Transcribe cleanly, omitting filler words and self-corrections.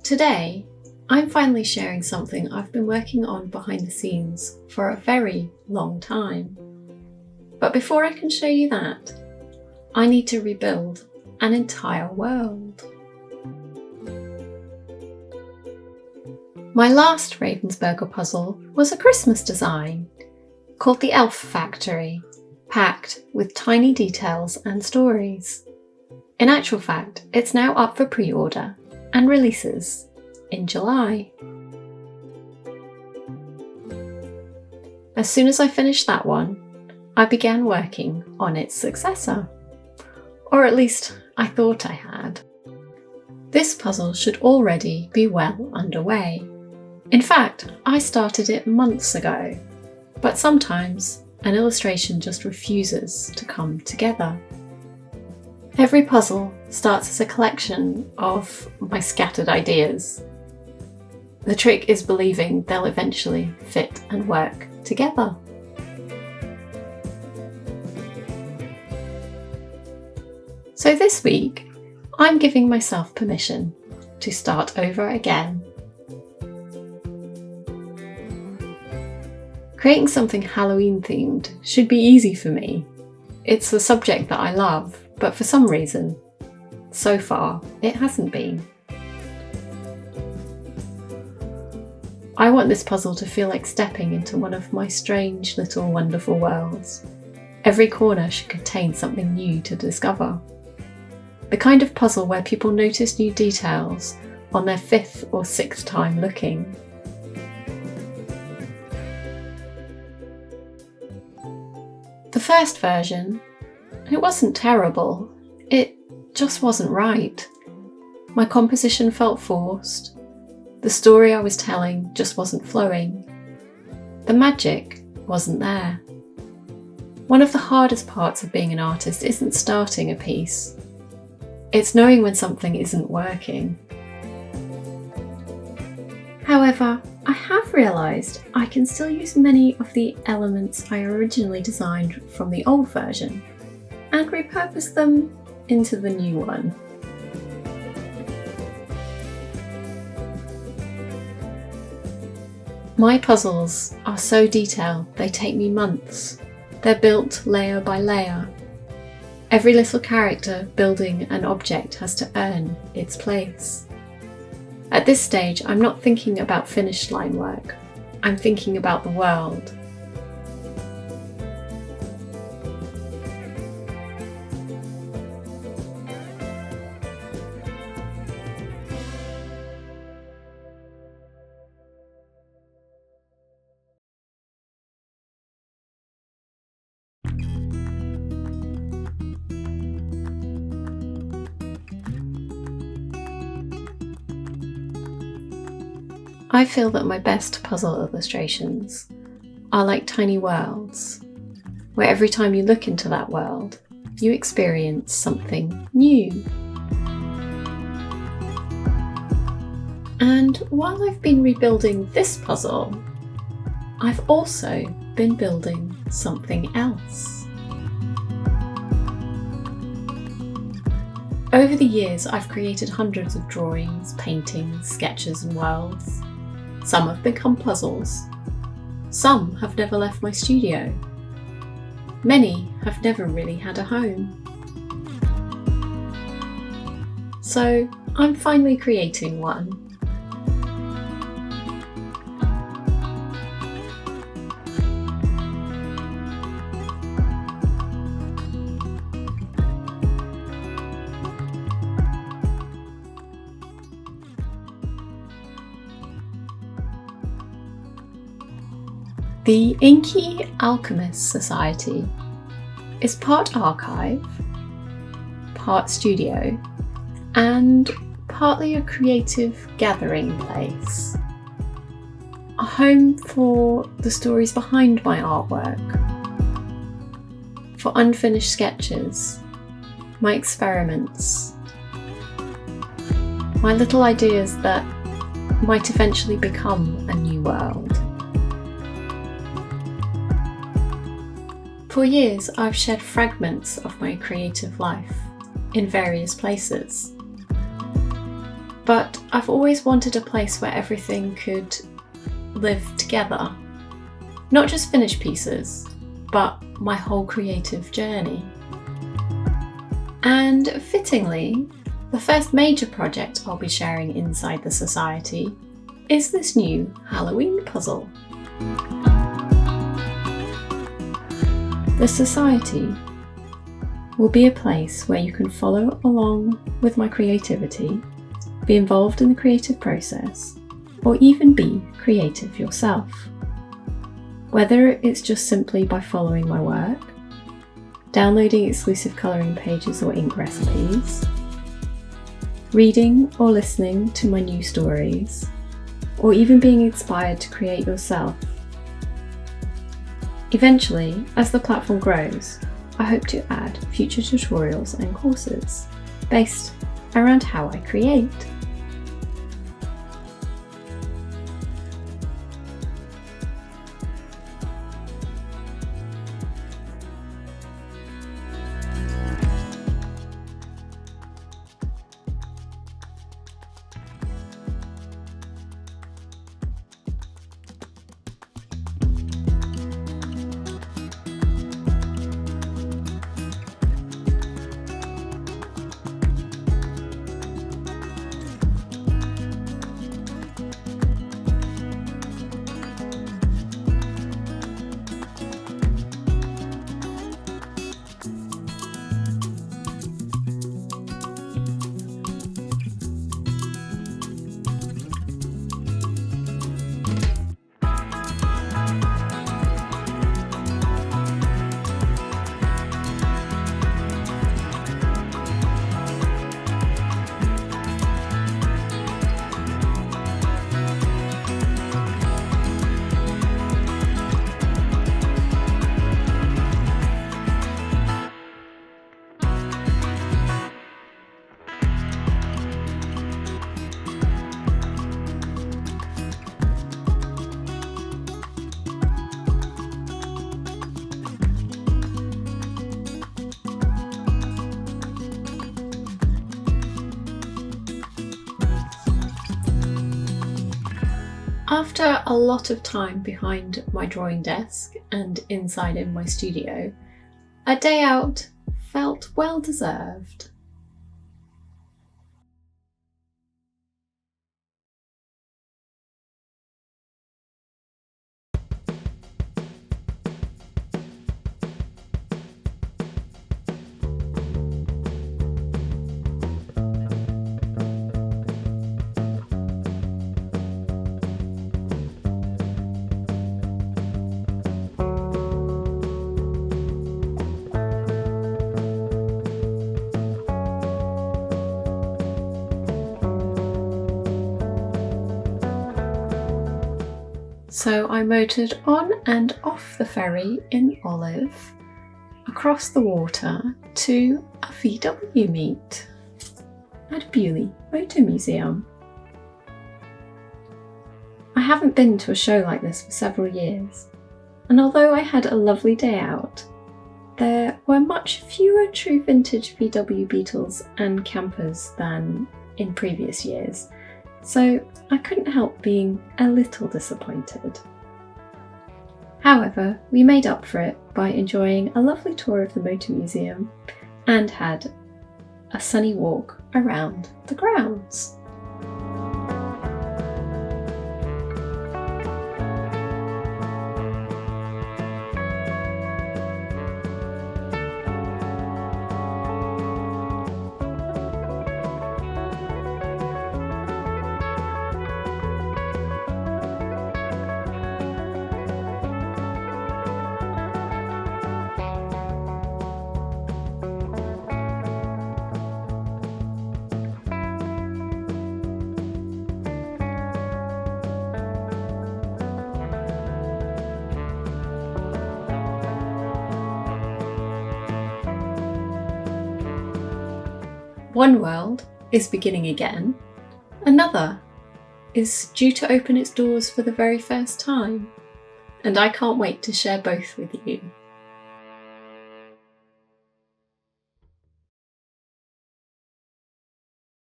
Today, I'm finally sharing something I've been working on behind the scenes for a very long time. But before I can show you that, I need to rebuild an entire world. My last Ravensburger puzzle was a Christmas design called the Elf Factory, packed with tiny details and stories. In actual fact, it's now up for pre-order and releases in July. As soon as I finished that one, I began working on its successor. Or at least I thought I had. This puzzle should already be well underway. In fact, I started it months ago, but sometimes an illustration just refuses to come together. Every puzzle starts as a collection of my scattered ideas. The trick is believing they'll eventually fit and work together. So this week, I'm giving myself permission to start over again. Creating something Halloween themed should be easy for me. It's a subject that I love, but for some reason, so far, it hasn't been. I want this puzzle to feel like stepping into one of my strange little wonderful worlds. Every corner should contain something new to discover. The kind of puzzle where people notice new details on their 5th or 6th time looking. The first version, it wasn't terrible, it just wasn't right. My composition felt forced, the story I was telling just wasn't flowing. The magic wasn't there. One of the hardest parts of being an artist isn't starting a piece, it's knowing when something isn't working. However, I have realised I can still use many of the elements I originally designed from the old version and repurpose them into the new one. My puzzles are so detailed they take me months. They're built layer by layer. Every little character, building, and object has to earn its place. At this stage, I'm not thinking about finish line work. I'm thinking about the world. I feel that my best puzzle illustrations are like tiny worlds, where every time you look into that world, you experience something new. And while I've been rebuilding this puzzle, I've also been building something else. Over the years, I've created hundreds of drawings, paintings, sketches, and worlds. Some have become puzzles. Some have never left my studio. Many have never really had a home. So I'm finally creating one. The Inky Alchemist Society is part archive, part studio, and partly a creative gathering place. A home for the stories behind my artwork, for unfinished sketches, my experiments, my little ideas that might eventually become a new world. For years, I've shared fragments of my creative life in various places. but I've always wanted a place where everything could live together. Not just finished pieces, but my whole creative journey. And fittingly, the first major project I'll be sharing inside the Society is this new Halloween puzzle. The Society will be a place where you can follow along with my creativity, be involved in the creative process, or even be creative yourself. Whether it's just simply by following my work, downloading exclusive colouring pages or ink recipes, reading or listening to my new stories, or even being inspired to create yourself. Eventually, as the platform grows, I hope to add future tutorials and courses based around how I create. After a lot of time behind my drawing desk and inside in my studio, a day out felt well deserved. So I motored on and off the ferry in Olive, across the water to a VW meet at Bewley Motor Museum. I haven't been to a show like this for several years, and although I had a lovely day out, there were much fewer true vintage VW Beetles and campers than in previous years, so I couldn't help being a little disappointed. However, we made up for it by enjoying a lovely tour of the Motor Museum and had a sunny walk around the grounds. One world is beginning again, another is due to open its doors for the very first time, and I can't wait to share both with you.